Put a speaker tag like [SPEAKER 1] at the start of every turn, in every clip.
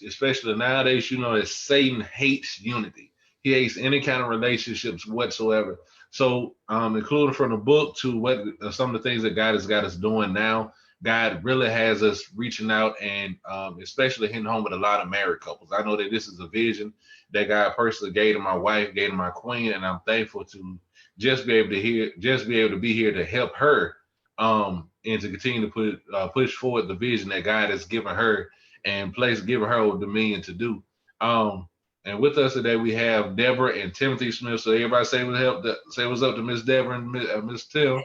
[SPEAKER 1] especially nowadays, that Satan hates unity. He hates any kind of relationships whatsoever. So, including from the book to what some of the things that God has got us doing now, God really has us reaching out and especially hitting home with a lot of married couples. I know that this is a vision that God personally gave to my wife, gave to my queen, and I'm thankful to just be able to be here to help her, and to continue to push forward the vision that God has given her and given her dominion to do. And with us today we have Deborah and Timothy Smith. So everybody say what's up to Miss Deborah and Miss Tim.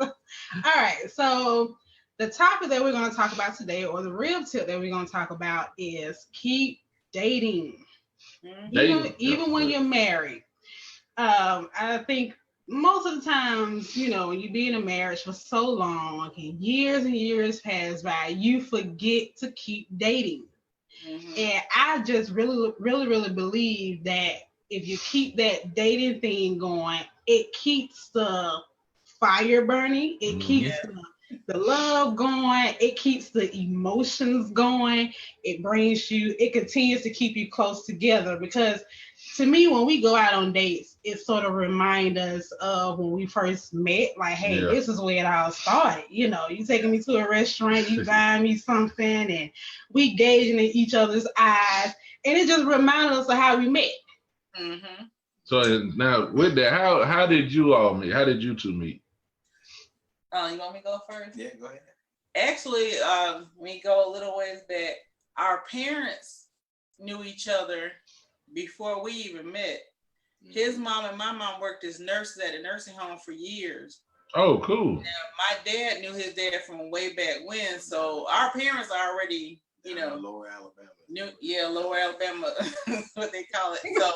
[SPEAKER 2] All right, so the topic that we're going to talk about today, or the real tip that we're going to talk about, is keep dating. Even when you're married. I think most of the times, when you be in a marriage for so long and years pass by, you forget to keep dating. Mm-hmm. And I just really believe that if you keep that dating thing going, it keeps the fire burning. It keeps the love going. It keeps the emotions going. It continues to keep you close together, because to me, when we go out on dates, it sort of reminds us of when we first met. Like, hey, this is where it all started. You taking me to a restaurant, you buying me something, and we gazing in each other's eyes, and it just reminded us of how we met.
[SPEAKER 1] Mm-hmm. So now, with that, how did you all meet? How did you two meet?
[SPEAKER 3] You want me to go first?
[SPEAKER 4] Yeah, go ahead.
[SPEAKER 3] Actually, we go a little ways back. Our parents knew each other before we even met. His mom and my mom worked as nurses at a nursing home for years.
[SPEAKER 1] Oh, cool.
[SPEAKER 3] Now, my dad knew his dad from way back when, so our parents already,
[SPEAKER 4] Lower Alabama.
[SPEAKER 3] Lower Alabama, what they call it. So,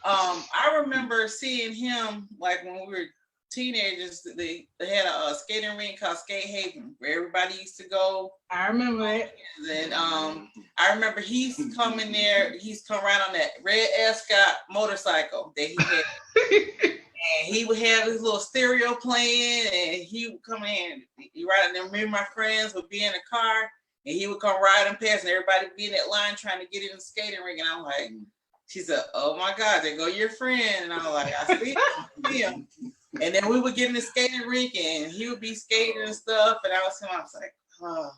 [SPEAKER 3] I remember seeing him like when we were teenagers. They had a skating rink called Skate Haven where everybody used to go.
[SPEAKER 2] I remember it.
[SPEAKER 3] And I remember he's coming there. He's come right on that red Ascot motorcycle that he had. And he would have his little stereo playing, and he would come in. He ride, and me and my friends would be in the car, and he would come riding past, and everybody would be in that line trying to get in the skating rink. And I'm like, she said, "Oh my God, there go your friend." And I'm like, "I see him." And then we would get in the skating rink, and he would be skating and stuff. And I was like, "Oh,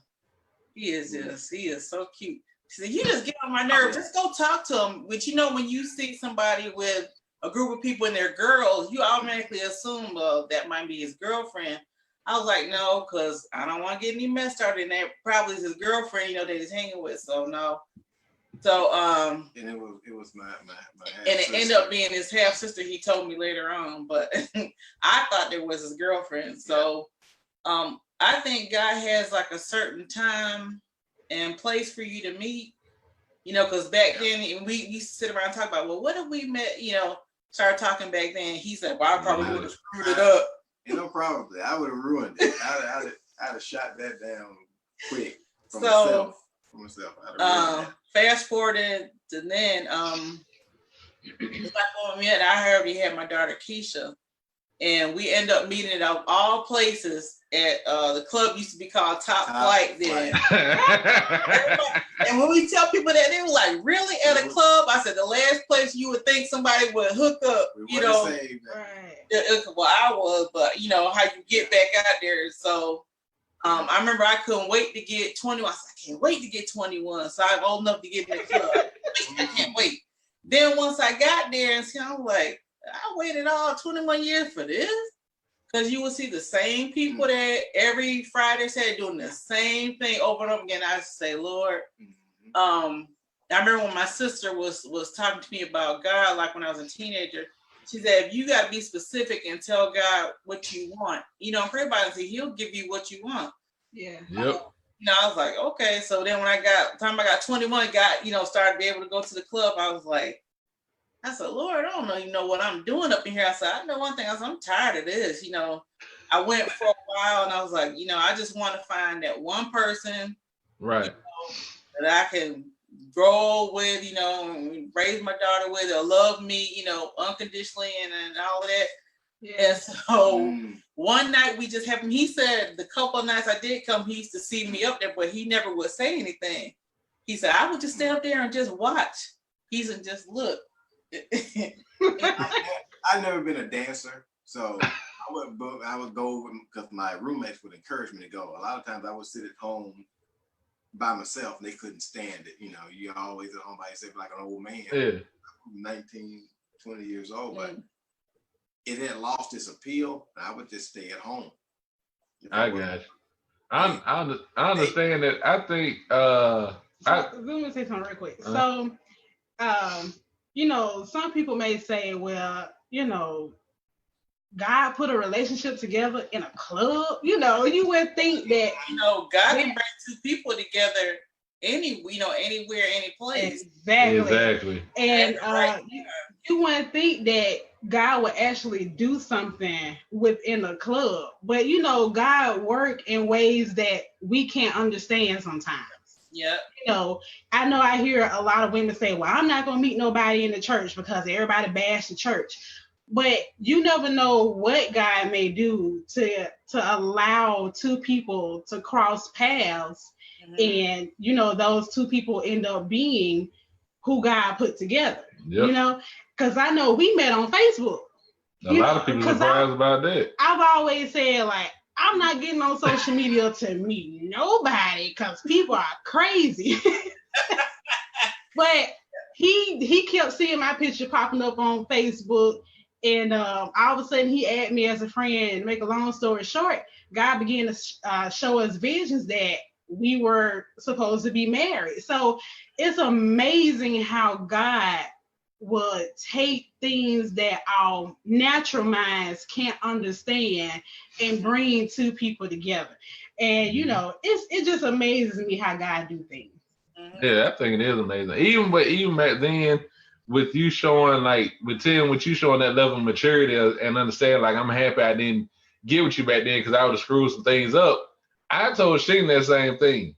[SPEAKER 3] he is so cute." She said, "You just get on my nerves. Just go talk to him." Which, when you see somebody with a group of people and they're girls, you automatically assume that might be his girlfriend. I was like, "No, because I don't want to get any mess started." And that probably is his girlfriend, that he's hanging with. So no. So
[SPEAKER 4] and it was my
[SPEAKER 3] and it ended up being his half sister. He told me later on, but I thought it was his girlfriend. So I think God has like a certain time and place for you to meet, because back then we used to sit around and talk about, well, what if we met, started talking back then. He said, well, I probably would have screwed it up.
[SPEAKER 4] Probably. I would have ruined it. I'd have shot that down quick for myself.
[SPEAKER 3] Fast forwarded to then, like when we met, I already had my daughter Keisha, and we end up meeting at all places at the club used to be called Top Flight then. And when we tell people that, they were like, "Really, at a club?" I said, "The last place you would think somebody would hook up, Well, I was, but how you get back out there." So I remember I couldn't wait to get 21. I said, "I can't wait to get 21. So I'm old enough to get in the club. I can't wait." Then once I got there, and I'm like, I waited all 21 years for this? Because you will see the same people that every Friday Saturday doing the same thing over and over again. I say, Lord, I remember when my sister was talking to me about God, like when I was a teenager. She said, if you got to be specific and tell God what you want, pray about it, and He'll give you what you want.
[SPEAKER 2] Yeah.
[SPEAKER 1] Yep.
[SPEAKER 3] I was like, okay. So then when I got 21, started to be able to go to the club, I said, Lord, I don't even know what I'm doing up in here. I said, I know one thing. I said, I'm tired of this. I went for a while, and I was like, I just want to find that one person,
[SPEAKER 1] right,
[SPEAKER 3] that I can grow with, raise my daughter with, or love me, unconditionally, and all of that. Yeah. And so one night we just happened. He said the couple of nights I did come, he used to see me up there, but he never would say anything. He said I would just stay up there and just watch. He said just look.
[SPEAKER 4] I've never been a dancer, so I would go because my roommates would encourage me to go. A lot of times I would sit at home by myself and they couldn't stand it. You know, you're always at home by yourself like an old man.
[SPEAKER 1] Yeah.
[SPEAKER 4] 19, 20 years old, but it had lost its appeal. I would just stay at home.
[SPEAKER 1] I got you. I understand that. I think
[SPEAKER 2] let me say something real quick. So you know, some people may say, well, you know, God put a relationship together in a club. You know, you would think that,
[SPEAKER 3] you know, God can bring two people together anywhere, any place.
[SPEAKER 2] Exactly. And you wouldn't think that God would actually do something within a club. But you know, God works in ways that we can't understand sometimes.
[SPEAKER 3] Yep.
[SPEAKER 2] You know I hear a lot of women say, well, I'm not gonna meet nobody in the church because everybody bash the church. But you never know what God may do to allow two people to cross paths, and you know those two people end up being who God put together. Yep. You know, because I know we met on Facebook.
[SPEAKER 1] A lot of people are surprised about that.
[SPEAKER 2] I've always said, like, I'm not getting on social media to meet nobody because people are crazy. But he kept seeing my picture popping up on Facebook. And all of a sudden, he added me as a friend. Make a long story short, God began to show us visions that we were supposed to be married. So it's amazing how God would take things that our natural minds can't understand and bring two people together. And you know, it just amazes me how God do things.
[SPEAKER 1] Yeah, I think it is amazing. Even back then, with you showing with you showing that level of maturity and understand, like, I'm happy I didn't get with you back then because I would have screwed some things up. I told Sheena that same thing.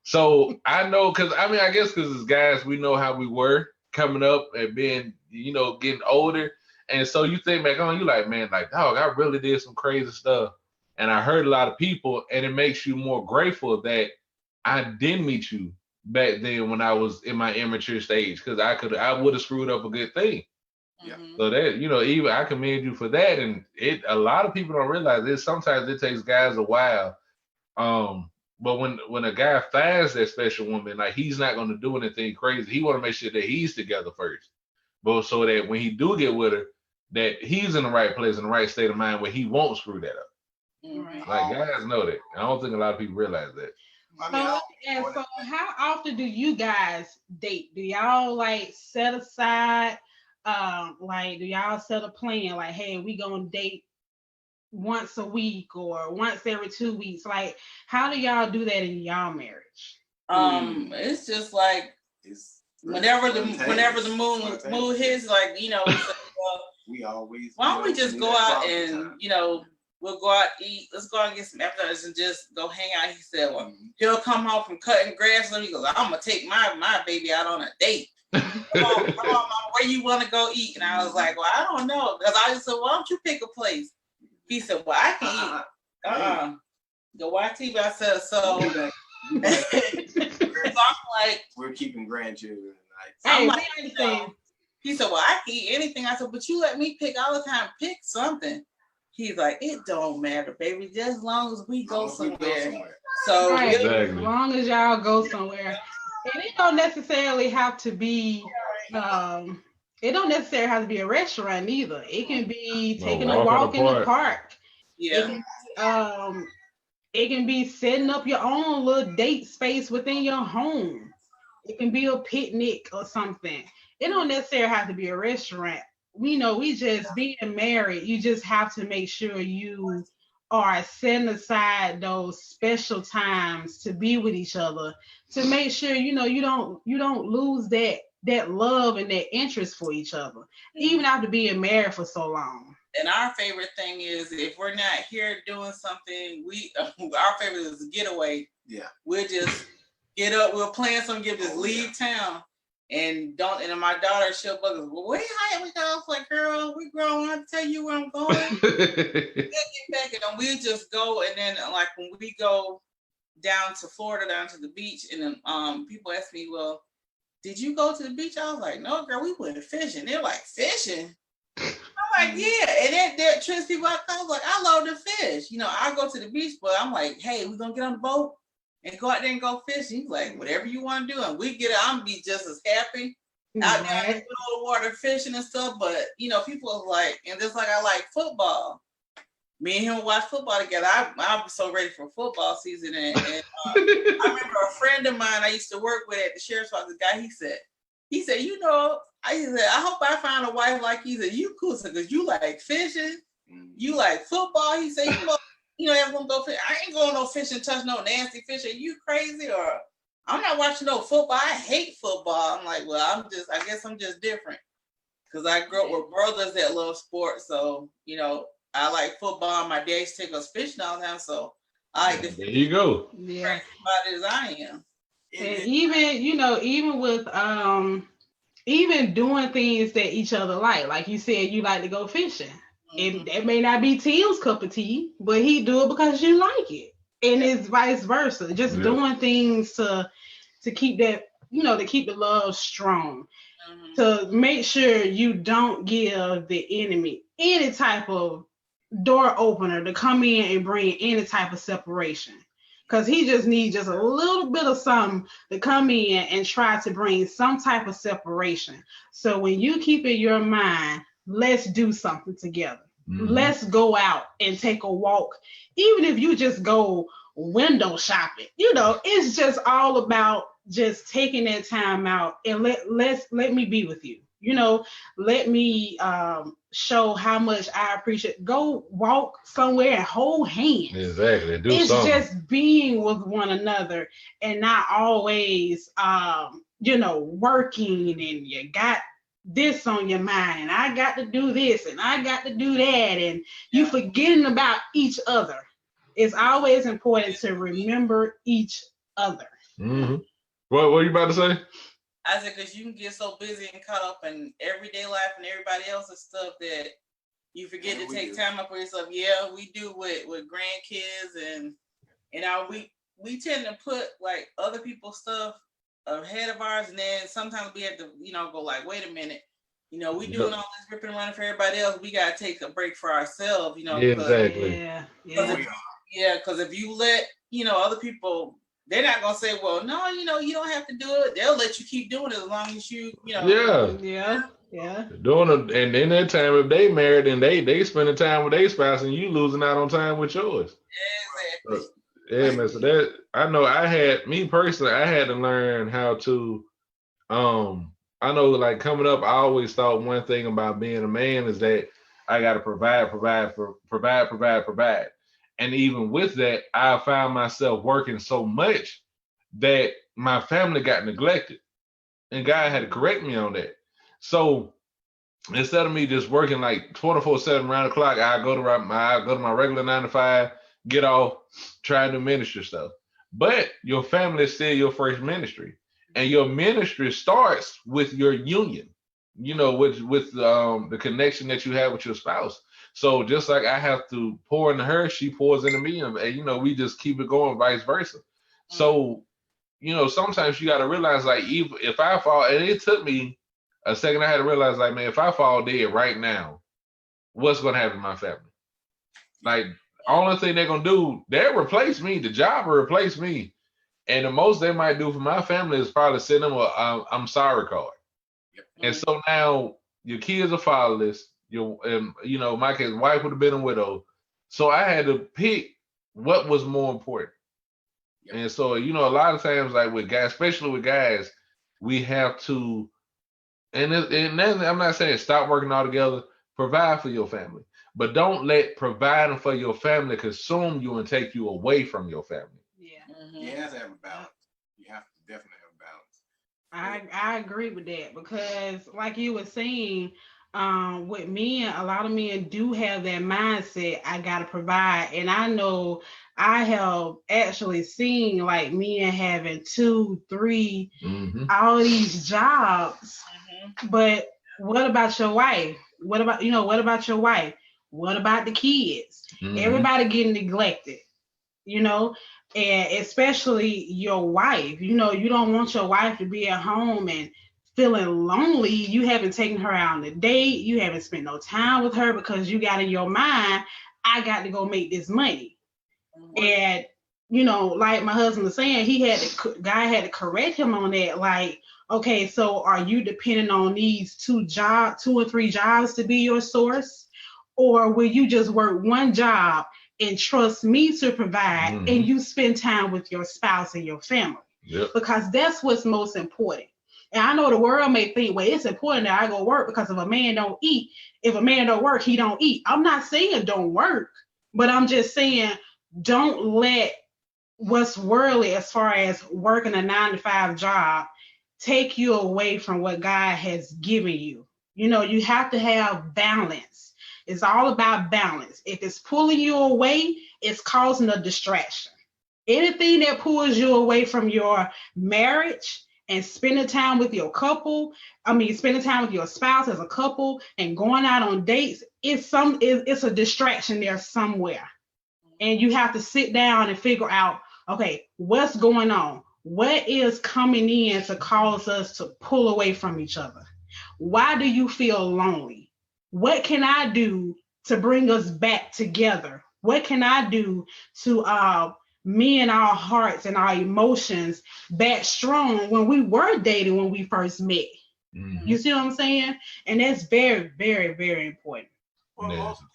[SPEAKER 1] So I know, because I guess because as guys, we know how we were coming up and being, you know, getting older. And so you think back on, you like, man, like, dog, I really did some crazy stuff. And I hurt a lot of people, and it makes you more grateful that I didn't meet you back then when I was in my immature stage, because I would have screwed up a good thing. Yeah. So that, you know, even I commend you for that. And a lot of people don't realize this. Sometimes it takes guys a while. But when a guy finds that special woman, like, he's not going to do anything crazy. He want to make sure that he's together first, but so that when he do get with her, that he's in the right place, in the right state of mind where he won't screw that up. Right. Like, guys know that. I don't think a lot of people realize that.
[SPEAKER 2] So how often do you guys date? Do y'all like set aside, like, do y'all set a plan, like, hey, we gonna date once a week or once every 2 weeks? Like, how do y'all do that in y'all marriage?
[SPEAKER 3] It's just like whenever the moon hits, like, you know,
[SPEAKER 4] we always,
[SPEAKER 3] why don't we just go out and, you know, we'll go out, eat, let's go out and get some appetizers and just go hang out. He said, well, he'll come home from cutting grass and he goes, I'm gonna take my baby out on a date. Come on, Mom, where you want to go eat? And I was like, well, I don't know. Because I just said, why don't you pick a place? He said, well, I can eat. Go watch TV. I said, so. So I'm like,
[SPEAKER 4] we're keeping grandchildren
[SPEAKER 3] tonight. I'm like, you know, he said, well, I can eat anything. I said, but you let me pick all the time. Pick something. He's like, it don't matter, baby, just as long as we go somewhere. So
[SPEAKER 2] right. As long as y'all go somewhere. And it don't necessarily have to be a restaurant either. It can be taking a walk in the park.
[SPEAKER 3] Yeah.
[SPEAKER 2] It can be setting up your own little date space within your home. It can be a picnic or something. It don't necessarily have to be a restaurant. We know we just being married, you just have to make sure you are setting aside those special times to be with each other, to make sure, you know, you don't lose that love and that interest for each other, even after being married for so long.
[SPEAKER 3] And our favorite thing is, if we're not here doing something, our favorite is a getaway.
[SPEAKER 4] Yeah.
[SPEAKER 3] We'll just get up, we'll plan something, just leave town. And my daughter, she'll bug us, well, where we go? I was like, girl, we grown. I have to tell you where I'm going. We'll get back, and we just go. And then, like, when we go down to Florida, down to the beach, and then people ask me, well, did you go to the beach? I was like, no, girl, we went fishing. They're like, fishing? I'm like, yeah. And that trips people out. I was like, I love to fish. I go to the beach, but I'm like, hey, we're going to get on the boat and go out there and go fishing. He's like, whatever you want to do. And we get it. I'm be just as happy out there in the water fishing and stuff. But, people are like, and just like I like football. Me and him watch football together. I'm so ready for football season. And I remember a friend of mine I used to work with at the sheriff's office, the guy, he said, I hope I find a wife like you. He said, you cool, because you like fishing, you like football. He said, everyone go fish. I ain't going no fishing, touch no nasty fish. Are you crazy? Or I'm not watching no football. I hate football. I'm like, well, I guess I'm just different. Because I grew up with brothers that love sports. So, I like football. My dad used to take us fishing all the time. So I like to fish.
[SPEAKER 1] There you go.
[SPEAKER 2] Yeah.
[SPEAKER 3] As I am.
[SPEAKER 2] And even with even doing things that each other like you said, you like to go fishing. And that may not be Tim's cup of tea, but he do it because you like it. And it's vice versa. Just doing things to keep that, to keep the love strong. To make sure you don't give the enemy any type of door opener to come in and bring any type of separation. Because he just needs just a little bit of something to come in and try to bring some type of separation. So when you keep in your mind, let's do something together. Let's go out and take a walk. Even if you just go window shopping, it's just all about just taking that time out and let me be with you. Let me show how much I appreciate. Go walk somewhere and hold hands.
[SPEAKER 1] Exactly.
[SPEAKER 2] It's something. Just being with one another and not always, working and you got this on your mind and I got to do this and I got to do that and you forgetting about each other. It's always important to remember each other.
[SPEAKER 1] Mm-hmm. What were you about to say?
[SPEAKER 3] I said, because you can get so busy and caught up in everyday life and everybody else's stuff that you forget to take time up for yourself. Yeah, we do with grandkids and we tend to put like other people's stuff ahead of ours, and then sometimes we have to, go like, wait a minute, we doing all this ripping and running for everybody else. We gotta take a break for ourselves,
[SPEAKER 1] Exactly.
[SPEAKER 3] Because if you let other people. They're not gonna say, well, no, you don't have to do it. They'll let you keep doing it as long as you.
[SPEAKER 2] Yeah.
[SPEAKER 1] Doing it, and in that time, if they married and they spending time with their spouse, and you losing out on time with yours.
[SPEAKER 3] Exactly.
[SPEAKER 1] Yeah, man. So that I know, I had to learn how to. I know, like coming up, I always thought one thing about being a man is that I got to provide. And even with that, I found myself working so much that my family got neglected. And God had to correct me on that. So instead of me just working like 24/7 around the clock, I go to my regular 9 to 5, get off, try to do ministry stuff. But your family is still your first ministry. And your ministry starts with your union, with the connection that you have with your spouse. So just like I have to pour into her, she pours into me, and we just keep it going, vice versa. So, sometimes you got to realize, like, even if I fall, and it took me a second, I had to realize, like, man, if I fall dead right now, what's going to happen to my family? Like, only thing they're going to do, they'll replace me. The job will replace me. And the most they might do for my family is probably send them a I'm sorry card. Yep. And so now your kids are fatherless. My kid's wife would have been a widow. So I had to pick what was more important. Yep. And so, a lot of times, like with guys, especially with guys, we have to, and then I'm not saying stop working altogether, provide for your family. But don't let providing for your family consume you and take you away from your family.
[SPEAKER 2] Yeah.
[SPEAKER 4] Mm-hmm. You have to have a balance. You have to definitely have a balance.
[SPEAKER 2] I agree with that because, like you were saying, with men, a lot of men do have that mindset. I gotta provide, and I know I have actually seen like men having 2, 3, all these jobs. But what about your wife? What about your wife? What about the kids? Everybody getting neglected, and especially your wife. You don't want your wife to be at home and feeling lonely. You haven't taken her out on a date. You haven't spent no time with her because you got in your mind, I got to go make this money. And like my husband was saying, guy had to correct him on that. Like, okay, so are you depending on these 2 or 3 jobs to be your source, or will you just work one job and trust me to provide, and you spend time with your spouse and your family?
[SPEAKER 1] Yep.
[SPEAKER 2] Because that's what's most important. And I know the world may think, well, it's important that I go work because if a man don't eat, if a man don't work, he don't eat. I'm not saying don't work, but I'm just saying don't let what's worldly as far as working a 9-to-5 job take you away from what God has given you. You have to have balance. It's all about balance. If it's pulling you away, it's causing a distraction. Anything that pulls you away from your marriage and spending time with your spending time with your spouse as a couple and going out on dates, it's a distraction there somewhere. And you have to sit down and figure out, okay, what's going on? What is coming in to cause us to pull away from each other? Why do you feel lonely? What can I do to bring us back together? What can I do to mend our hearts and our emotions back strong when we were dating when we first met? You see what I'm saying? And that's very, very, very important.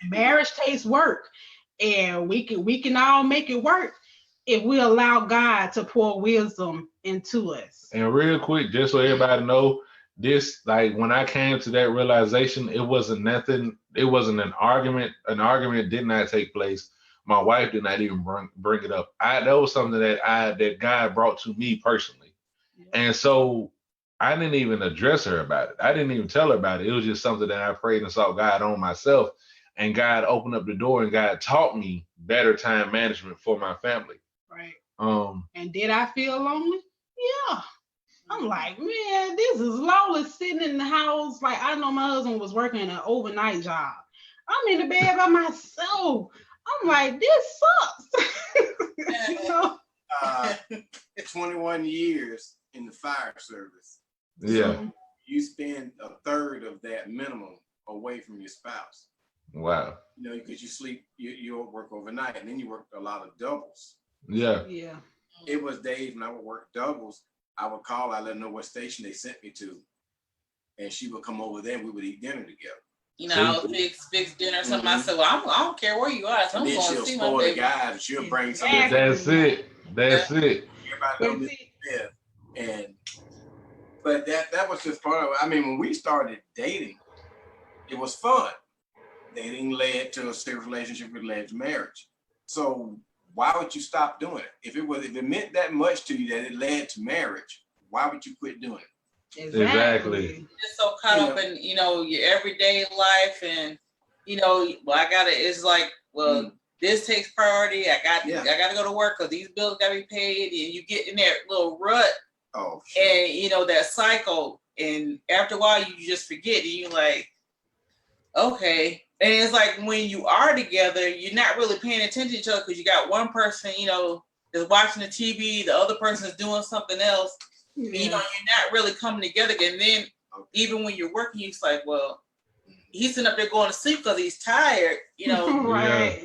[SPEAKER 2] Marriage takes work, and we can all make it work if we allow God to pour wisdom into us.
[SPEAKER 1] And real quick, just so everybody know, this, like, when I came to that realization, it wasn't nothing. It wasn't an argument. An argument did not take place. My wife did not even bring it up. That was something that God brought to me personally. And so I didn't even address her about it. I didn't even tell her about it. It was just something that I prayed and sought God on myself. And God opened up the door, and God taught me better time management for my family.
[SPEAKER 2] Right. And did I feel lonely? Yeah. I'm like, man, this is lawless sitting in the house. Like, I know my husband was working an overnight job. I'm in the bed by myself. I'm like, this sucks.
[SPEAKER 4] 21 years in the fire service.
[SPEAKER 1] Yeah.
[SPEAKER 4] So you spend a third of that minimum away from your spouse.
[SPEAKER 1] Wow.
[SPEAKER 4] Because you sleep, you work overnight, and then you work a lot of doubles.
[SPEAKER 1] Yeah.
[SPEAKER 2] Yeah.
[SPEAKER 4] It was days when I would work doubles. I would call, I let her know what station they sent me to, and she would come over there and we would eat dinner together.
[SPEAKER 3] I would fix dinner or something. I said, well, I don't care where you are. So I'm
[SPEAKER 4] then
[SPEAKER 3] going
[SPEAKER 4] she'll
[SPEAKER 3] to see
[SPEAKER 4] spoil
[SPEAKER 3] my
[SPEAKER 4] the
[SPEAKER 3] baby.
[SPEAKER 4] guy, and she'll bring something.
[SPEAKER 1] That's it.
[SPEAKER 4] Everybody knows this. But that was just part of it. I mean, when we started dating, it was fun. Dating led to a serious relationship, it led to marriage. So why would you stop doing it? If it meant that much to you that it led to marriage, why would you quit doing it?
[SPEAKER 1] Exactly.
[SPEAKER 3] Just so caught up in your everyday life, and it's like, well, this takes priority. I got to go to work because these bills got to be paid, and you get in that little rut.
[SPEAKER 4] Oh, sure.
[SPEAKER 3] And that cycle, and after a while you just forget, and you're like, okay. And it's like when you are together, you're not really paying attention to each other because you got one person, is watching the TV, the other person is doing something else. Yeah. You're not really coming together. And then even when you're working, it's like, well, he's sitting up there going to sleep because he's tired,
[SPEAKER 2] Right.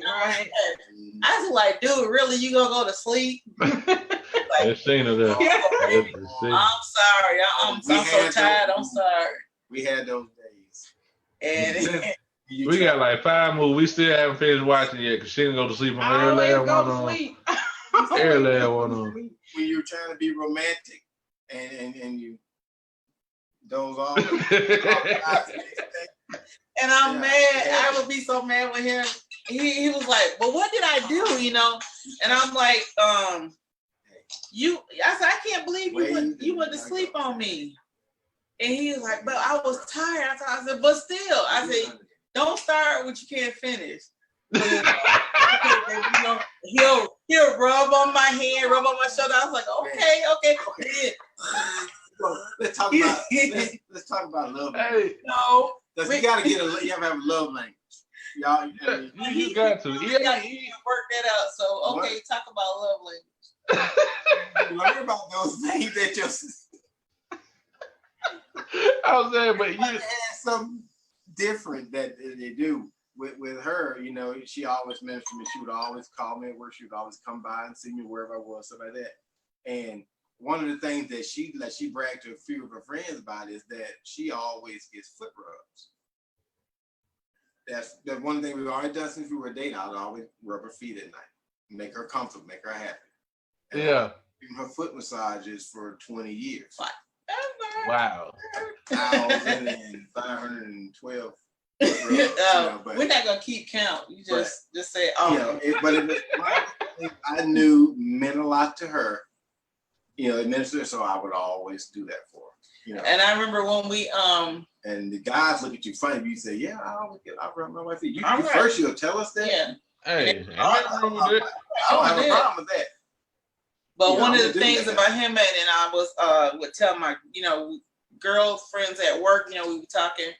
[SPEAKER 3] I was like, dude, really, you gonna go to sleep?
[SPEAKER 1] That's Sheena there.
[SPEAKER 3] I'm sorry. I'm so tired. I'm sorry.
[SPEAKER 4] We had those days.
[SPEAKER 3] And
[SPEAKER 1] we got like 5 movies. We still haven't finished watching yet because Sheena go to sleep on every last one of them. Every last one of them.
[SPEAKER 4] When you're trying to be romantic and you doze off.
[SPEAKER 3] And I'm mad. I would be so mad with him. He was like, well, what did I do? And I'm like, I said, I can't believe you went to sleep on me. And he was like, but I was tired. I said, but still, I said, don't start what you can't finish. If he'll rub on my hand, rub on my shoulder. I was like, okay.
[SPEAKER 4] So let's talk about let's talk about love language.
[SPEAKER 1] Hey,
[SPEAKER 3] No,
[SPEAKER 4] Because you have to have a love language. Y'all,
[SPEAKER 1] you got to.
[SPEAKER 3] He work that out. So okay, talk about love language.
[SPEAKER 4] Learn about those things that just.
[SPEAKER 1] I was saying, but you
[SPEAKER 4] had something different that they do with her. You know, she always mentioned me. She would always call me at work. She would always come by and see me wherever I was, stuff like that. And one of the things that she bragged to a few of her friends about is that she always gets foot rubs. That's one thing we've already done since we were dating. I'd always rub her feet at night, make her comfortable, make her happy. And
[SPEAKER 1] yeah.
[SPEAKER 4] her foot massages for 20 years.
[SPEAKER 1] Wow.
[SPEAKER 4] 1,512.
[SPEAKER 3] We're not gonna keep count. You just say, oh.
[SPEAKER 4] Yeah, I knew meant a lot to her. You know, it ministered, so I would always do that for her. You know.
[SPEAKER 3] And I remember when we
[SPEAKER 4] and the guys look at you funny if you say, yeah, I'll rub my wife's feet.
[SPEAKER 3] Right.
[SPEAKER 4] First you'll tell us that.
[SPEAKER 3] Yeah.
[SPEAKER 1] Hey,
[SPEAKER 4] I don't have a problem with that.
[SPEAKER 3] But one of the things about him and I was would tell my, girlfriends at work, we were talking,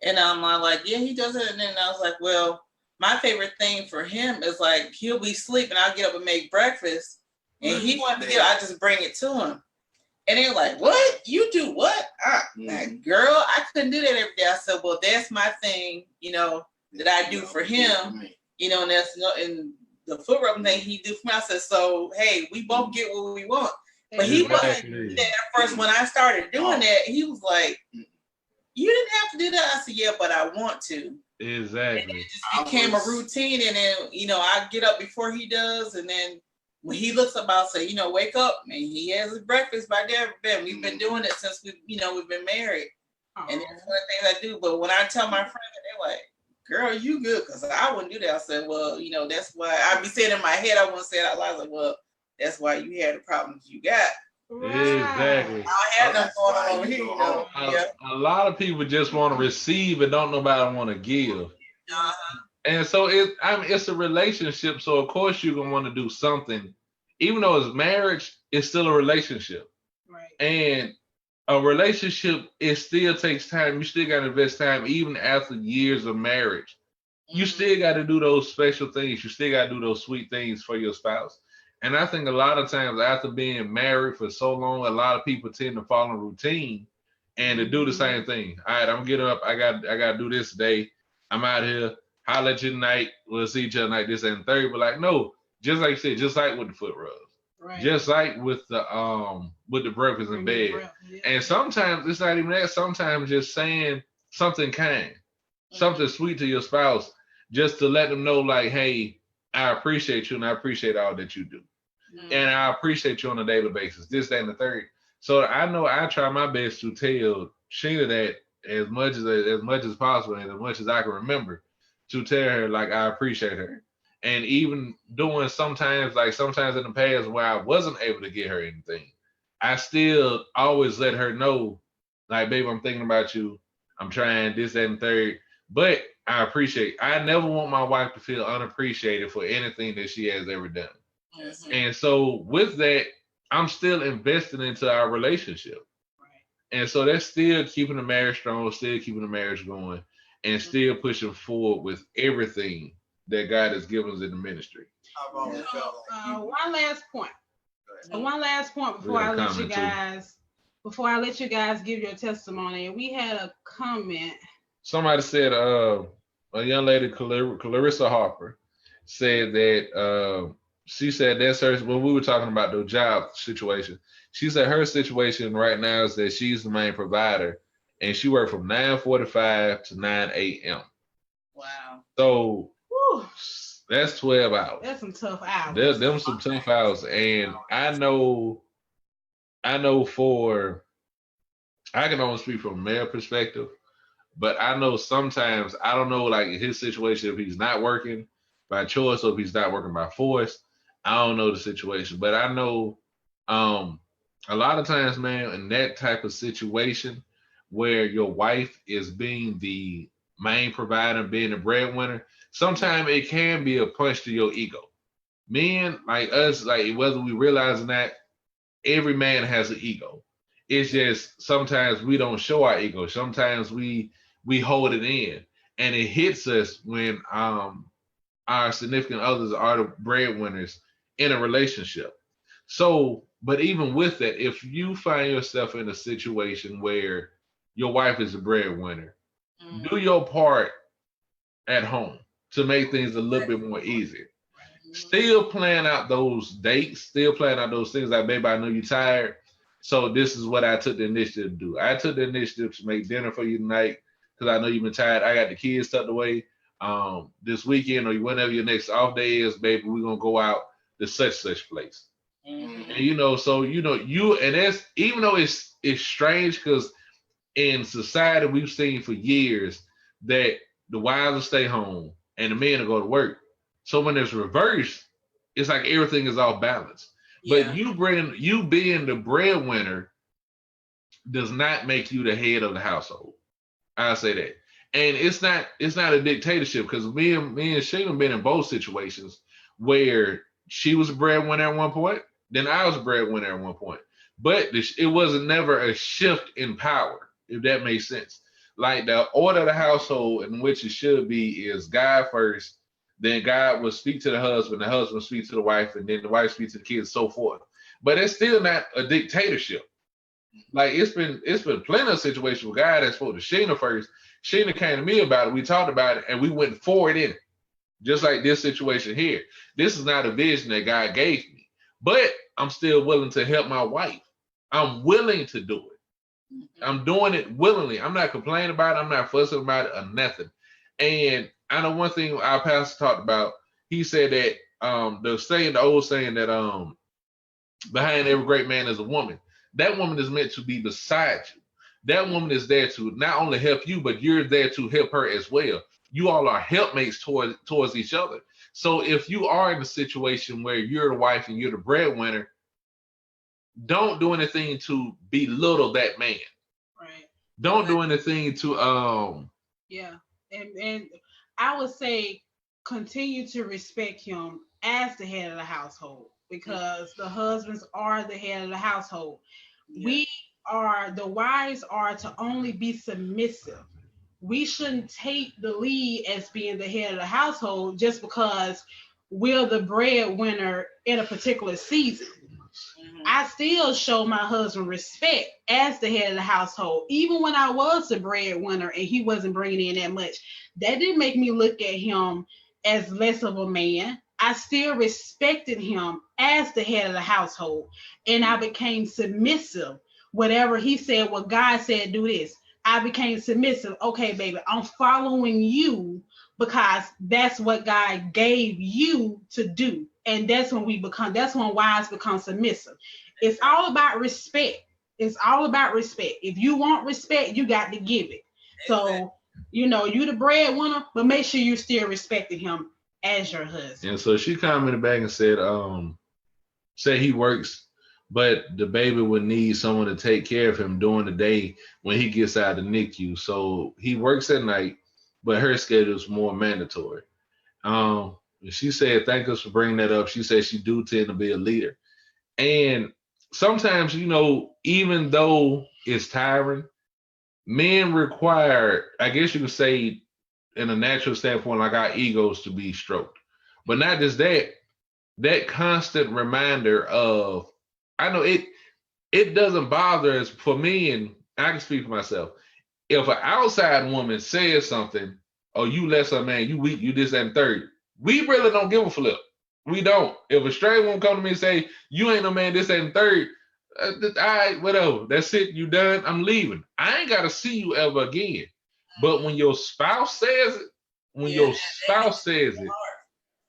[SPEAKER 3] and I'm like, yeah, he does it. And then I was like, well, my favorite thing for him is like he'll be sleeping, I'll get up and make breakfast, and he wanted to get, I just bring it to him. And they're like, what? You do what? Like, girl, I couldn't do that every day. I said, well, that's my thing, that I do for him, and that's and the foot rubbing thing he do for me. I said, so hey, we both get what we want. But he wasn't doing that at first. When I started doing that, he was like, you didn't have to do that. I said, yeah, but I want to.
[SPEAKER 1] Exactly.
[SPEAKER 3] And it just became a routine. And then, I get up before he does. And then when he looks up, I'll say, wake up. And he has his breakfast by there. We've been doing it since we've been married. And that's one of the things I do. But when I tell my friends, they're like, girl, you good? Because I wouldn't do that. I said, well, that's why I'd be saying in my head, I wouldn't say it out loud. I was like, well, that's why you had the problems you got.
[SPEAKER 1] Exactly.
[SPEAKER 3] I had them going on over here.
[SPEAKER 1] A lot of people just want to receive and don't nobody want to give. And so it's a relationship. So of course you're gonna want to do something, even though it's marriage, it's still a relationship.
[SPEAKER 2] Right.
[SPEAKER 1] And a relationship, it still takes time. You still got to invest time, even after years of marriage. You still got to do those special things. You still got to do those sweet things for your spouse. And I think a lot of times after being married for so long, a lot of people tend to fall in routine and to do the same thing. All right, I'm getting up. I got to do this today. I'm out here. Holler at you tonight. We'll see each other night, this and third. But like, no, just like you said, just like with the foot rubs. Right. Just like with the breakfast in bed. Yeah. And sometimes it's not even that. Sometimes just saying something kind, something sweet to your spouse, just to let them know, like, hey, I appreciate you and I appreciate all that you do. And I appreciate you on a daily basis, this, that, and the third. So I know I try my best to tell Sheena that as much as possible and as much as I can remember, to tell her, like, I appreciate her. And even doing sometimes in the past where I wasn't able to get her anything, I still always let her know, like, babe, I'm thinking about you. I'm trying this, that, and third. But I never want my wife to feel unappreciated for anything that she has ever done. Mm-hmm. And so with that, I'm still investing into our relationship. Right. And so that's still keeping the marriage strong, still keeping the marriage going, and still pushing forward with everything that God has given us in the ministry.
[SPEAKER 2] One last point. One last point before I let you guys give your testimony. We had a comment.
[SPEAKER 1] Somebody said, a young lady, Clarissa Harper, said that she said that's her, when we were talking about the job situation, she said her situation right now is that she's the main provider and she worked from 9:45 to 9 a.m.
[SPEAKER 2] Wow.
[SPEAKER 1] So that's 12 hours.
[SPEAKER 2] That's some tough hours.
[SPEAKER 1] Them some tough hours. And I know I can only speak from a male perspective, but I know sometimes, I don't know, like his situation, if he's not working by choice or if he's not working by force, I don't know the situation. But I know a lot of times, man, in that type of situation where your wife is being the main provider, being the breadwinner, sometimes it can be a punch to your ego. men like us, like whether we realize or not, every man has an ego. It's just sometimes we don't show our ego. Sometimes we hold it in, and it hits us when our significant others are the breadwinners in a relationship. So, but even with that, if you find yourself in a situation where your wife is a breadwinner, do your part at home to make things a little bit more easy. Still plan out those dates, still plan out those things like, baby, I know you're tired. So this is what I took the initiative to do. I took the initiative to make dinner for you tonight because I know you've been tired. I got the kids tucked away. This weekend or whenever your next off day is, baby, we're gonna go out to such place. And so you and that's even though it's strange because in society we've seen for years that the wives will stay home and the men will go to work. So when it's reversed, it's like everything is off balance. Yeah. But you being the breadwinner does not make you the head of the household. I say that. And it's not a dictatorship because me and Sheena been in both situations where she was a breadwinner at one point, then I was a breadwinner at one point. But it wasn't never a shift in power, if that makes sense. Like the order of the household in which it should be is God first, then God will speak to the husband will speak to the wife, and then the wife speaks to the kids, so forth. But it's still not a dictatorship. Like it's been plenty of situations where God has spoke to Sheena first. Sheena came to me about it. We talked about it, and we went forward in it. Just like this situation here. This is not a vision that God gave me, but I'm still willing to help my wife. I'm willing to do it. I'm doing it willingly. I'm not complaining about it. I'm not fussing about it or nothing. And I know one thing our pastor talked about. He said that the old saying that behind every great man is a woman. That woman is meant to be beside you. That woman is there to not only help you, but you're there to help her as well. You all are helpmates towards each other. So if you are in a situation where you're the wife and you're the breadwinner, don't do anything to belittle that man.
[SPEAKER 2] Right.
[SPEAKER 1] Don't do anything to
[SPEAKER 2] Yeah. And I would say continue to respect him as the head of the household because the husbands are the head of the household. Yeah. The wives are to only be submissive. We shouldn't take the lead as being the head of the household just because we're the breadwinner in a particular season. I still show my husband respect as the head of the household, even when I was the breadwinner and he wasn't bringing in that much. That didn't make me look at him as less of a man. I still respected him as the head of the household, and I became submissive. Whatever he said, what God said, do this. I became submissive. Okay, baby, I'm following you because that's what God gave you to do. And that's when wives become submissive. It's all about respect. It's all about respect. If you want respect, you got to give it. So, you the breadwinner, but make sure you still respecting him as your husband.
[SPEAKER 1] And so she commented back and said he works, but the baby would need someone to take care of him during the day when he gets out of the NICU. So he works at night, but her schedule is more mandatory. She said, thank us for bringing that up. She said she do tend to be a leader. And sometimes, even though it's tiring, men require, I guess you could say in a natural standpoint, like our egos to be stroked. But not just that constant reminder of, I know it doesn't bother us for me, and I can speak for myself. If an outside woman says something, oh, you less a man, you weak, you this, that, and third, we really don't give a flip. We don't. If a straight woman come to me and say, you ain't no man, this, that, and third, all right, whatever. That's it. You done. I'm leaving. I ain't got to see you ever again. But when your spouse says it,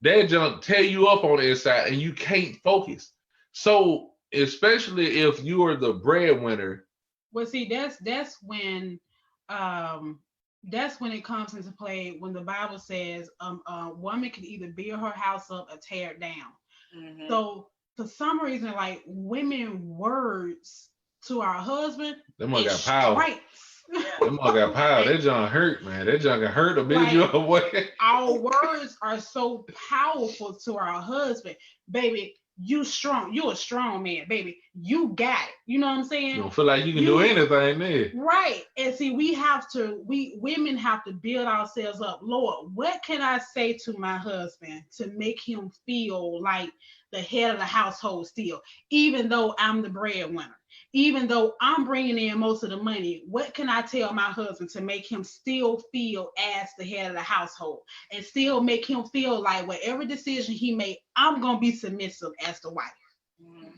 [SPEAKER 1] that junk tear you up on the inside and you can't focus. So especially if you are the breadwinner.
[SPEAKER 2] Well, see, that's when it comes into play when the Bible says a woman can either build her house up or tear it down. Mm-hmm. So for some reason, like women words to our husband,
[SPEAKER 1] them got power. That mug got power. That junk hurt, man. That junk can hurt or build you away.
[SPEAKER 2] Our words are so powerful to our husband. Baby, you strong. You a strong man, baby. You got it. You know what I'm saying?
[SPEAKER 1] You don't feel like you can do anything there.
[SPEAKER 2] Right. And see, we women have to build ourselves up. Lord, what can I say to my husband to make him feel like the head of the household still, even though I'm the breadwinner, even though I'm bringing in most of the money? What can I tell my husband to make him still feel as the head of the household and still make him feel like whatever decision he made, I'm going to be submissive as the wife?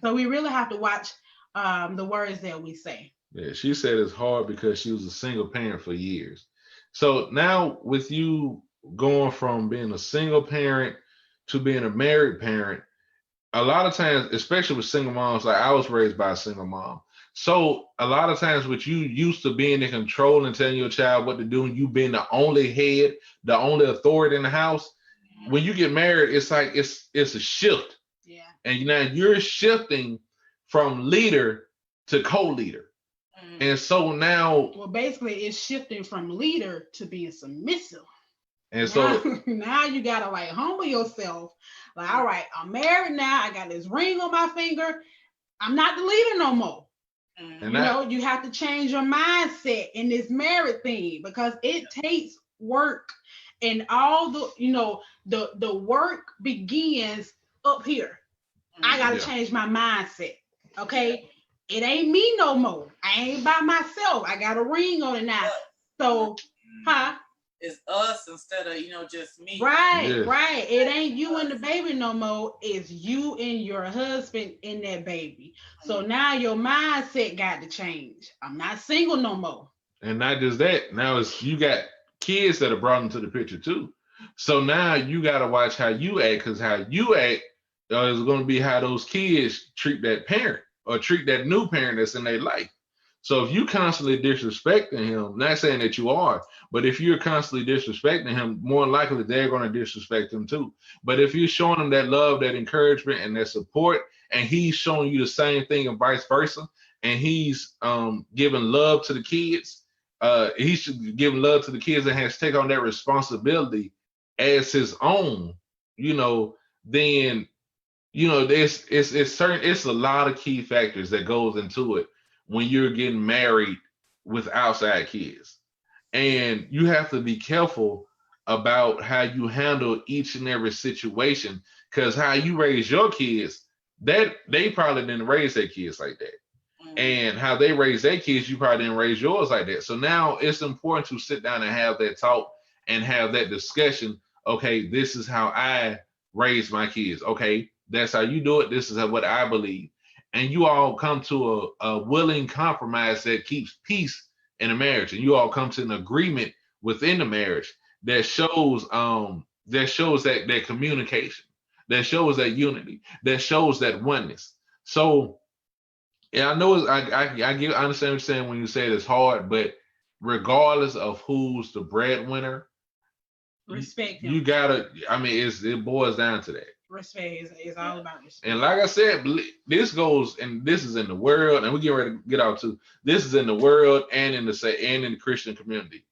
[SPEAKER 2] So we really have to watch the words that we say.
[SPEAKER 1] Yeah, she said it's hard because she was a single parent for years. So now with you going from being a single parent to being a married parent, a lot of times, especially with single moms, like I was raised by a single mom. So a lot of times with you used to being in control and telling your child what to do, and you being the only head, the only authority in the house, when you get married, it's like it's a shift.
[SPEAKER 2] Yeah.
[SPEAKER 1] And now you're shifting from leader to co-leader. And so now,
[SPEAKER 2] well, basically it's shifting from leader to being submissive.
[SPEAKER 1] And so
[SPEAKER 2] now you gotta like humble yourself. Like, all right, I'm married now. I got this ring on my finger. I'm not the leader no more. And you have to change your mindset in this married thing because it takes work, and all the work begins up here. I gotta change my mindset. Okay, it ain't me no more. I ain't by myself. I got a ring on it now. So,
[SPEAKER 3] It's us instead of just me.
[SPEAKER 2] Right, right. It ain't you and the baby no more. It's you and your husband and that baby. So now your mindset got to change. I'm not single no more.
[SPEAKER 1] And not just that. Now it's you got kids that are brought into the picture too. So now you got to watch how you act, because how you act is going to be how those kids treat that parent or treat that new parent that's in their life. So if you constantly disrespecting him, not saying that you are, but if you're constantly disrespecting him, more likely they're going to disrespect him too. But if you're showing him that love, that encouragement, and that support, and he's showing you the same thing and vice versa, and he's giving love to the kids, he should give love to the kids and has to take on that responsibility as his own, then, it's a lot of key factors that goes into it when you're getting married with outside kids. And you have to be careful about how you handle each and every situation, because how you raise your kids, that they probably didn't raise their kids like that. And how they raise their kids, you probably didn't raise yours like that. So now it's important to sit down and have that talk and have that discussion. Okay, this is how I raise my kids. Okay, that's how you do it. This is what I believe. And you all come to a willing compromise that keeps peace in a marriage, and you all come to an agreement within the marriage that shows that communication, that shows that unity, that shows that oneness. So yeah, I know I understand what you're saying when you say it's hard, but regardless of who's the breadwinner,
[SPEAKER 2] respect him.
[SPEAKER 1] You gotta. It boils down to that.
[SPEAKER 2] Respect is all about respect.
[SPEAKER 1] And like I said, this goes, and this is in the world, and we get ready to get out too. This is in the world and in the Christian community.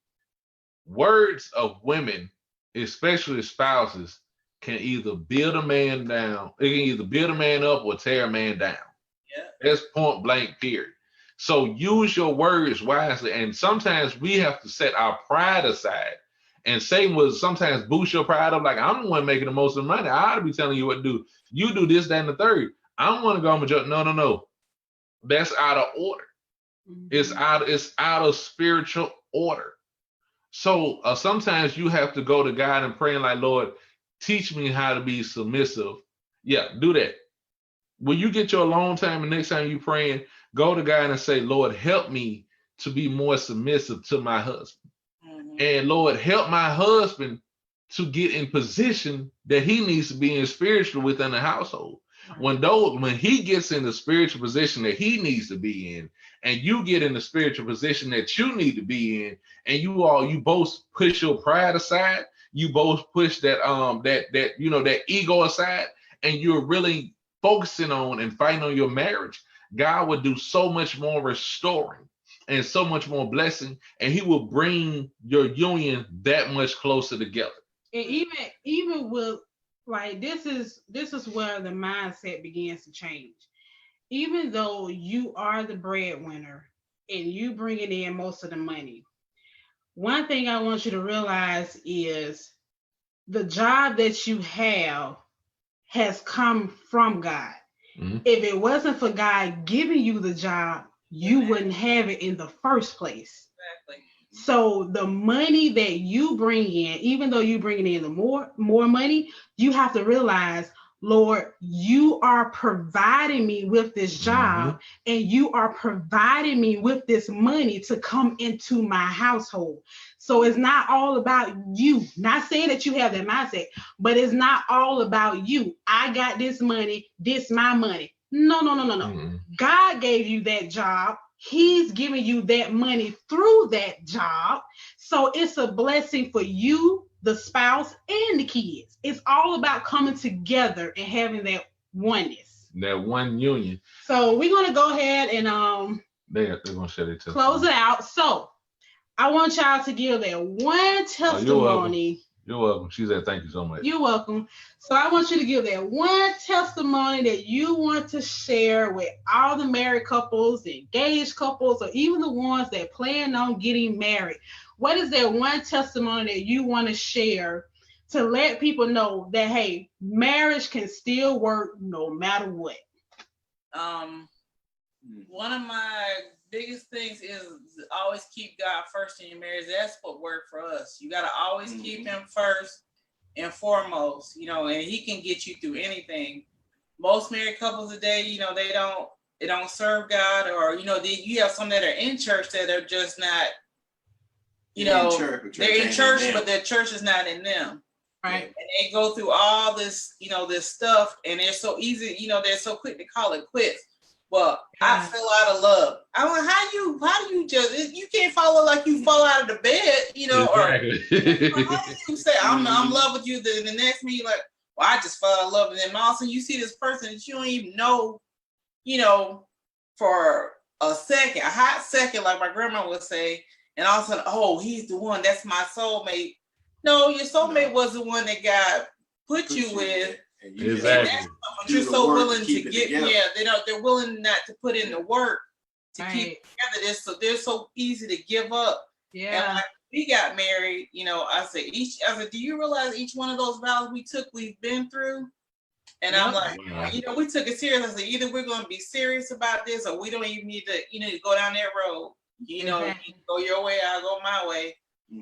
[SPEAKER 1] Words of women, especially spouses, can either build a man down, it can either build a man up or tear a man down.
[SPEAKER 3] Yeah.
[SPEAKER 1] That's point blank, period. So use your words wisely, and sometimes we have to set our pride aside. And Satan will sometimes boost your pride up, like, I'm the one making the most of the money. I ought to be telling you what to do. You do this, that, and the third. I don't want to go on my job. No. That's out of order. It's out of spiritual order. So sometimes you have to go to God and pray and like, Lord, teach me how to be submissive. Yeah, do that. When you get your alone time and next time you praying, go to God and say, Lord, help me to be more submissive to my husband. And Lord, help my husband to get in position that he needs to be in spiritual within the household. When he gets in the spiritual position that he needs to be in, and you get in the spiritual position that you need to be in, and you both push your pride aside, you both push that ego aside, and you're really focusing on and fighting on your marriage, God would do so much more restoring and so much more blessing, and he will bring your union that much closer together.
[SPEAKER 2] And even with like this is where the mindset begins to change. Even though you are the breadwinner and you bringing in most of the money, one thing I want you to realize is the job that you have has come from God. Mm-hmm. If it wasn't for God giving you the job, you wouldn't have it in the first place. Exactly. So the money that you bring in, even though you bring in the more money, you have to realize, Lord, you are providing me with this job, mm-hmm. and you are providing me with this money to come into my household. So it's not all about you. Not saying that you have that mindset, but it's not all about you. I got this money, this my money. No. Mm-hmm. God gave you that job. He's giving you that money through that job. So it's a blessing for you, the spouse, and the kids. It's all about coming together and having that oneness.
[SPEAKER 1] That one union.
[SPEAKER 2] So we're gonna go ahead and
[SPEAKER 1] they're gonna shut it to
[SPEAKER 2] close it out. So I want y'all to give that one testimony.
[SPEAKER 1] You're welcome. She said, thank you so much.
[SPEAKER 2] You're welcome. So I want you to give that one testimony that you want to share with all the married couples, the engaged couples, or even the ones that plan on getting married. What is that one testimony that you want to share to let people know that, hey, marriage can still work no matter what?
[SPEAKER 3] One of my biggest things is always keep God first in your marriage. That's what worked for us. You got to always keep him first and foremost, and he can get you through anything. Most married couples today, they don't serve God, or, you have some that are in church that are just not, they're in church, but their church is not in them.
[SPEAKER 2] Right.
[SPEAKER 3] And they go through all this, this stuff, and they're so easy, they're so quick to call it quits. Well, I fell out of love. I'm like, how do you just, you can't follow like you fall out of the bed, exactly. Or how do you say, I'm in love with you, then the next minute you're like, well, I just fell out of love. And then all of a sudden you see this person that you don't even know, for a second, a hot second, like my grandma would say, and all of a sudden, oh, he's the one, that's my soulmate. No, your soulmate was the one that God put you with.
[SPEAKER 1] Exactly.
[SPEAKER 3] But you're so willing to get, they're willing not to put in the work to keep together this. So they're so easy to give up.
[SPEAKER 2] Yeah.
[SPEAKER 3] And like we got married, I said, do you realize each one of those vows we took, we've been through? And I'm like, we took it serious. I said, either we're going to be serious about this, or we don't even need to, go down that road. You can go your way, I'll go my way.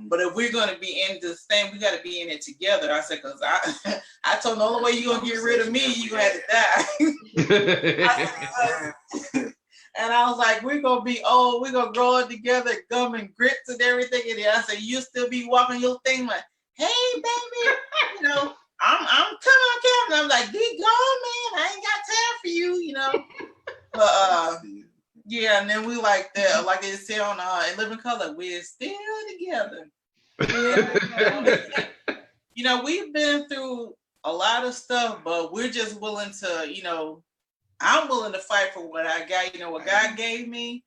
[SPEAKER 3] But if we're going to be in this thing, we got to be in it together. I said, because I told them the only way you're going to get rid of me, you're going to have to die. And I was like, we're going to be old. We're going to grow up together, gum and grits and everything. And I said, you'll still be walking your thing like, hey, baby, I'm coming on camera. I'm like, be gone, man. I ain't got time for you, But, yeah, and then we like that, like they said on In Living Color, we're still together. We've been through a lot of stuff, but we're just willing to, I'm willing to fight for what I got. What God gave me.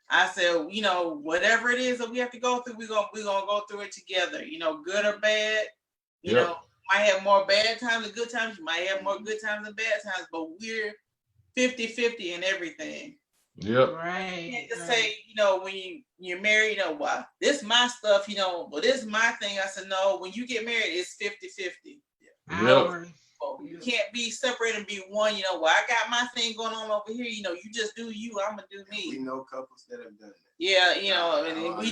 [SPEAKER 3] I said, whatever it is that we have to go through, we're gonna go through it together. Good or bad. You might have more bad times than good times. You might have more good times than bad times, but we're 50-50 in everything.
[SPEAKER 1] Yep.
[SPEAKER 2] Right.
[SPEAKER 3] You can't just say, when you're married, well, this is my stuff, well, this is my thing. I said, no, when you get married, it's 50-50.
[SPEAKER 1] Yep.
[SPEAKER 3] You can't be separate and be one, well, I got my thing going on over here, you just do you, I'm gonna do me.
[SPEAKER 4] We know couples that have done that.
[SPEAKER 3] Yeah, and we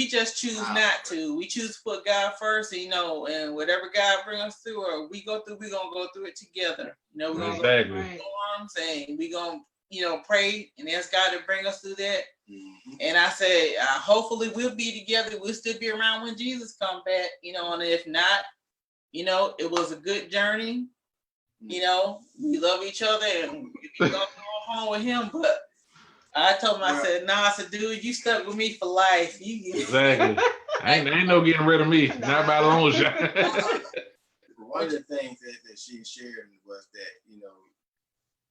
[SPEAKER 3] just choose not to. We choose to put God first, and whatever God brings us through or we go through, we're gonna go through it together. We're gonna go through storms, and we're gonna pray and ask God to bring us through that. Mm-hmm. And I said, hopefully we'll be together. We'll still be around when Jesus comes back, and if not, it was a good journey. We love each other and we're going home with him. But I told him, I said, dude, you stuck with me for life.
[SPEAKER 1] Exactly. ain't no getting rid of me. Not by a long shot.
[SPEAKER 4] One of the things that she shared was that,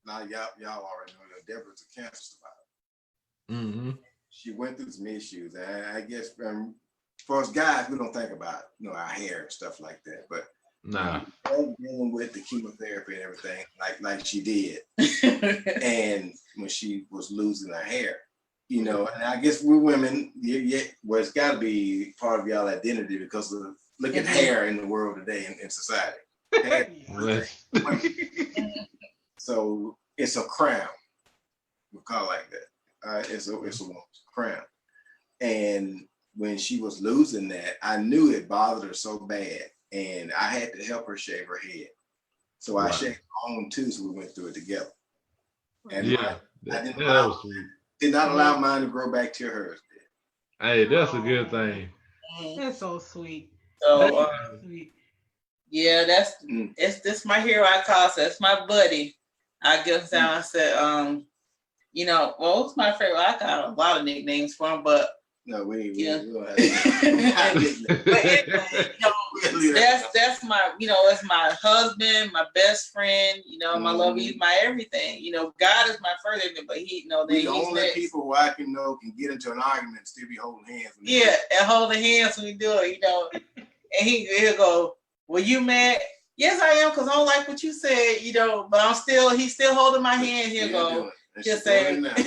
[SPEAKER 4] now y'all already know that Deborah's a cancer survivor.
[SPEAKER 1] Mm-hmm.
[SPEAKER 4] she went through some issues. And I guess for us guys, we don't think about our hair and stuff like that. But
[SPEAKER 1] nah,
[SPEAKER 4] dealing with the chemotherapy and everything, like she did, and when she was losing her hair, and I guess we women, well, it's got to be part of y'all identity because of look at hair in the world today in society. Hair, so it's a crown. We call it like that. It's a woman's crown. And when she was losing that, I knew it bothered her so bad, and I had to help her shave her head. So I shaved my own too, so we went through it together. And I did not allow mine to grow back till hers did.
[SPEAKER 1] Hey, that's a good thing.
[SPEAKER 2] That's so sweet.
[SPEAKER 3] So sweet. Yeah, this my hero. I call, so it's my buddy. I give down. I said, what's my favorite? I got a lot of nicknames for him, but
[SPEAKER 4] no, we
[SPEAKER 3] that's my, it's my husband, my best friend, my love, he's my everything. God is my first, but he,
[SPEAKER 4] the only people who I can get into an argument and still be holding hands.
[SPEAKER 3] And holding hands when we do it, and he'll go, "Well, you mad?" Yes, I am, because I don't like what you said, but he's still holding my hand. He'll go, just saying.
[SPEAKER 2] That's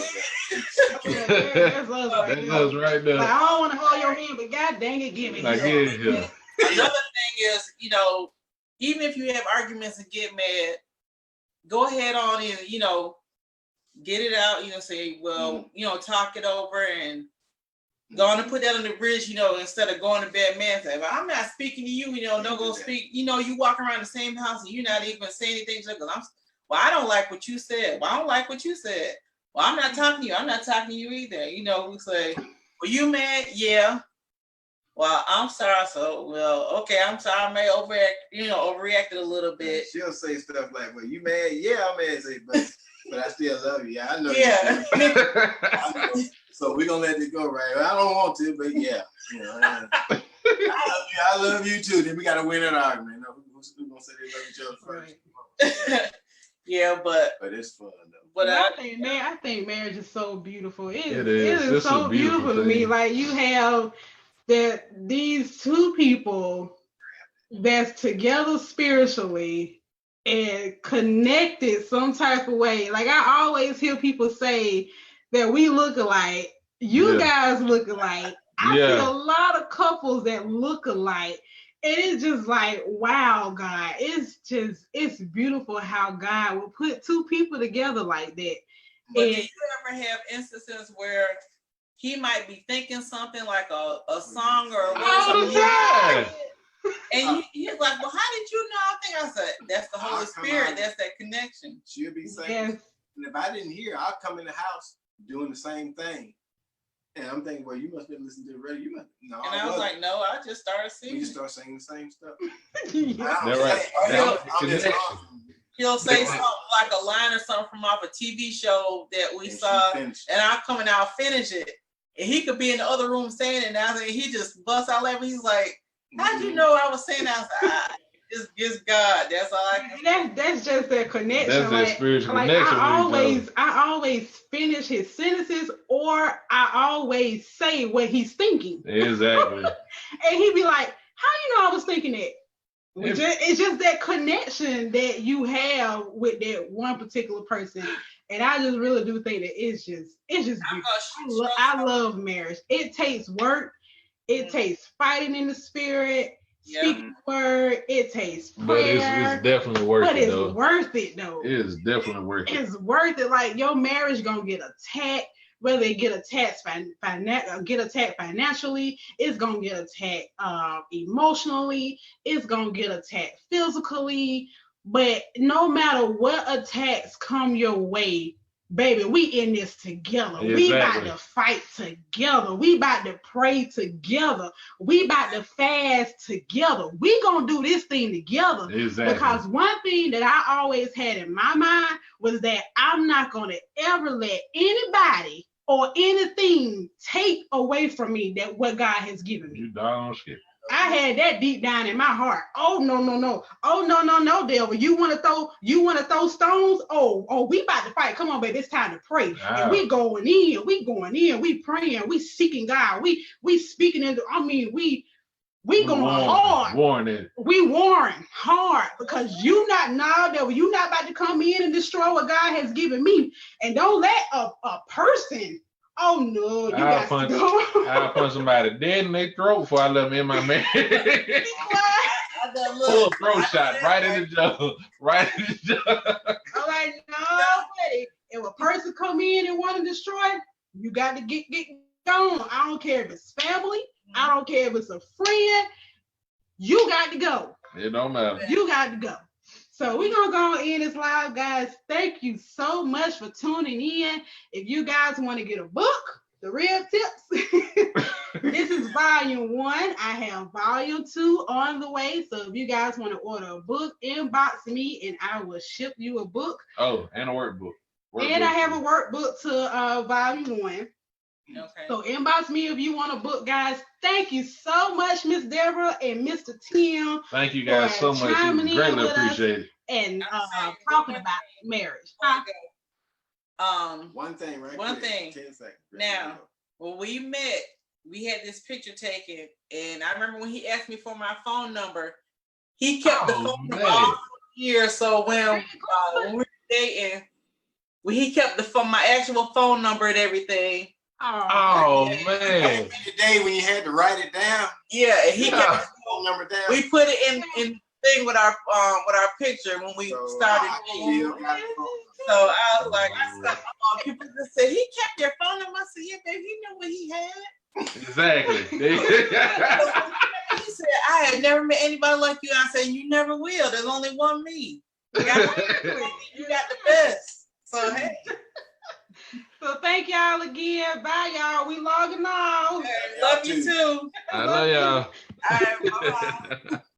[SPEAKER 2] us right there. Like, I don't want to hold your hand, but God dang it, give me.
[SPEAKER 3] Another thing is, even if you have arguments and get mad, go ahead on and, get it out, say, well, talk it over and go on and put that on the bridge, instead of going to bed, man, say, well, I'm not speaking to you, don't go speak, you walk around the same house and you're not even saying anything because I don't like what you said. Well, I don't like what you said. Well, I'm not talking to you. I'm not talking to you either. We say, well, you mad? Yeah. Well, I'm sorry. So, okay, I'm sorry. I may overreacted a little bit.
[SPEAKER 4] She'll say stuff like, well, you mad? Yeah, I'm mad. Say, but I still love you. Yeah, I know.
[SPEAKER 3] Yeah.
[SPEAKER 4] You. So we're going to let it go, right? I don't want to, but yeah. I love you too. Then we got to win an argument. Who's going to say they love each other first?
[SPEAKER 3] Right. Yeah, but
[SPEAKER 4] it's fun though.
[SPEAKER 2] But I think marriage is so beautiful. It is so beautiful to me. Like, you have these two people that's together spiritually and connected some type of way. Like, I always hear people say that we look alike. You guys look alike. I see a lot of couples that look alike. And it's just like, wow, God, it's beautiful how God will put two people together like that.
[SPEAKER 3] But do you ever have instances where he might be thinking something like a song or a and he's like, well, how did you know? I said, that's the Holy Spirit. That's that connection.
[SPEAKER 4] She'll be saying, and if I didn't hear, I'll come in the house doing the same thing. And I'm thinking, well, you must have listened to the radio.
[SPEAKER 3] No, and I was like, no, I just started singing.
[SPEAKER 4] We just start singing the same stuff.
[SPEAKER 3] He'll say something like a line or something from off a TV show that we saw, and I'll come and I'll finish it. And he could be in the other room saying it now, and he just busts out laughing. He's like, how'd you know I was saying that? I was like, just God. That's all I can.
[SPEAKER 2] That's just that connection.
[SPEAKER 1] That's that spiritual connection.
[SPEAKER 2] I always finish his sentences, or I always say what he's thinking.
[SPEAKER 1] Exactly.
[SPEAKER 2] And he'd be like, how you know I was thinking that? It's just that connection that you have with that one particular person. And I just really do think that it's just beautiful. I love marriage. It takes work. It takes fighting in the spirit. Speaking the word, it takes prayer.
[SPEAKER 1] But it's definitely worth it, though.
[SPEAKER 2] But it's worth it, though.
[SPEAKER 1] It is definitely worth it.
[SPEAKER 2] It's worth it. Like, your marriage gonna get attacked, whether they get attacked financially, it's gonna get attacked emotionally, it's gonna get attacked physically. But no matter what attacks come your way, baby, we in this together. Exactly. We about to fight together. We about to pray together. We about to fast together. We gonna do this thing together.
[SPEAKER 1] Exactly.
[SPEAKER 2] Because one thing that I always had in my mind was that I'm not gonna ever let anybody or anything take away from me that what God has given me.
[SPEAKER 1] You darn shit.
[SPEAKER 2] I had that deep down in my heart. Oh no. Oh no, Deborah. You want to throw stones? Oh, we about to fight. Come on, baby. It's time to pray.
[SPEAKER 1] Wow.
[SPEAKER 2] And we going in. We praying. We seeking God. We speaking into. I mean, we going hard.
[SPEAKER 1] Warning.
[SPEAKER 2] We warring hard because you not about to come in and destroy what God has given me. And don't let a person. Oh no, you got to go.
[SPEAKER 1] I'll punch somebody dead in their throat before I let them in my man. Full throat shot right in the jaw. Right in the jaw.
[SPEAKER 2] I'm like, no, buddy. If a person come in and want to destroy, you got to get gone. I don't care if it's family. I don't care if it's a friend. You got to go.
[SPEAKER 1] It don't matter.
[SPEAKER 2] You got to go. So we're going to go in this live, guys. Thank you so much for tuning in. If you guys want to get a book, The Real Tips, this is volume 1. I have volume 2 on the way. So if you guys want to order a book, inbox me and I will ship you a book.
[SPEAKER 1] Oh, and a workbook.
[SPEAKER 2] And I have a workbook to volume 1.
[SPEAKER 3] Okay.
[SPEAKER 2] So inbox me if you want a book, guys. Thank you so much, Miss Deborah and Mr. Tim.
[SPEAKER 1] Thank you guys so much. We greatly appreciate it.
[SPEAKER 2] And talking about marriage.
[SPEAKER 4] One thing, right?
[SPEAKER 3] One
[SPEAKER 4] quick,
[SPEAKER 3] thing.
[SPEAKER 4] 10 seconds.
[SPEAKER 3] Now, when we met, we had this picture taken, and I remember when he asked me for my phone number, he kept the phone number all year. So when we were dating, he kept my actual phone number and everything.
[SPEAKER 1] Oh man!
[SPEAKER 4] The day when you had to write it down.
[SPEAKER 3] Yeah, he kept his
[SPEAKER 4] phone number down.
[SPEAKER 3] We put it in thing with our picture when we started dating. So I was like, people just said he kept your phone number. I said, yeah, baby, he knew what he had.
[SPEAKER 1] Exactly.
[SPEAKER 3] He said, I had never met anybody like you. I said, you never will. There's only one me. You got the best. So hey.
[SPEAKER 2] So thank y'all again. Bye, y'all. We logging off.
[SPEAKER 3] Love you too.
[SPEAKER 1] I love y'all.
[SPEAKER 3] All right, bye-bye.